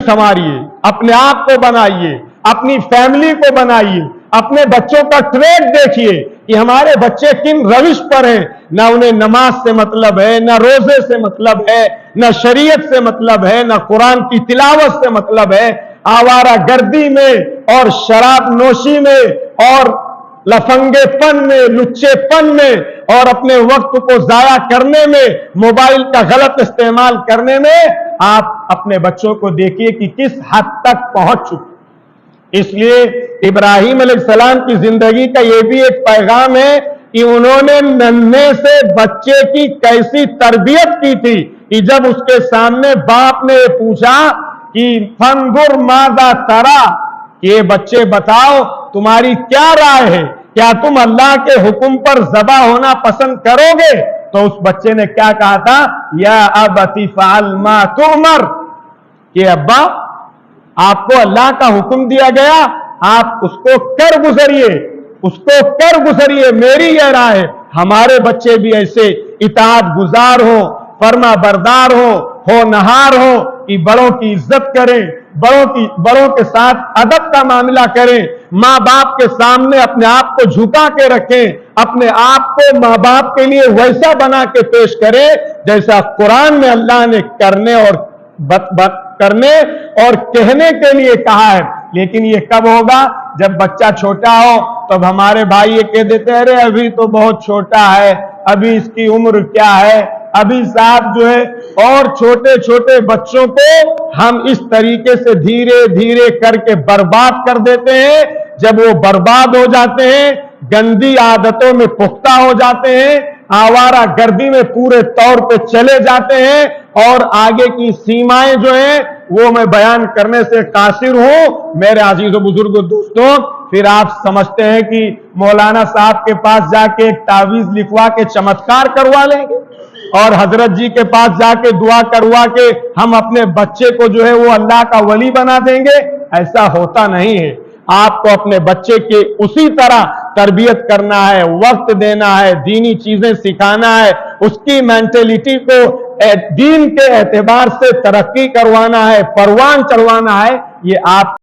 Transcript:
संवारिए, अपने आप को बनाइए, अपनी फैमिली को बनाइए, अपने बच्चों का ट्रेड देखिए कि हमारे बच्चे किन रविश पर हैं। ना उन्हें नमाज से मतलब है, ना रोजे से मतलब है, ना शरीयत से मतलब है, ना कुरान की तिलावत से मतलब है। आवारा गर्दी में और शराब नोशी में और लफंगेपन में, लुच्चेपन में और अपने वक्त को जाया करने में, मोबाइल का गलत इस्तेमाल करने में आप अपने बच्चों को देखिए कि किस हद तक पहुंच चुके। इसलिए इब्राहिम अलैहिस्सलाम की जिंदगी का यह भी एक पैगाम है कि उन्होंने नन्हे से बच्चे की कैसी तरबियत की थी कि जब उसके सामने बाप ने पूछा कि फंजुर माज़ा तरा, ये बच्चे बताओ तुम्हारी क्या राय है, क्या तुम अल्लाह के हुक्म पर ज़बा होना पसंद करोगे? तो उस बच्चे ने क्या कहा था, या अबती फ़अल मा तुअमर, कि अब्बा आपको अल्लाह का हुक्म दिया गया, आप उसको कर गुजरिए, उसको कर गुजरिए, मेरी यह राय है। हमारे बच्चे भी ऐसे इताअत गुजार हो, फर्मा बरदार हो नहार हो कि बड़ों की इज्जत करें, बड़ों के साथ अदब का मामला करें, माँ बाप के सामने अपने आप को झुका के रखें, अपने आप को माँ बाप के लिए वैसा बना के पेश करें जैसा कुरान में अल्लाह ने करने और कहने के लिए कहा है। लेकिन ये कब होगा? जब बच्चा छोटा हो। तब हमारे भाई ये कह देते हैं, अरे अभी तो बहुत छोटा है, अभी इसकी उम्र क्या है, अभी साहब जो है। और छोटे छोटे बच्चों को हम इस तरीके से धीरे धीरे करके बर्बाद कर देते हैं। जब वो बर्बाद हो जाते हैं, गंदी आदतों में पुख्ता हो जाते हैं, आवारा गर्दी में पूरे तौर पे चले जाते हैं और आगे की सीमाएं जो हैं वो मैं बयान करने से कासिर हूं। मेरे अजीजों बुजुर्गों दोस्तों, फिर आप समझते हैं कि मौलाना साहब के पास जाके एक तावीज लिखवा के चमत्कार करवा लेंगे और हजरत जी के पास जाके दुआ करवा के हम अपने बच्चे को जो है वो अल्लाह का वली बना देंगे। ऐसा होता नहीं है। आपको अपने बच्चे के उसी तरह तरबियत करना है, वक्त देना है, दीनी चीजें सिखाना है, उसकी मेंटेलिटी को दीन के एतबार से तरक्की करवाना है, परवान चढ़वाना है। ये आप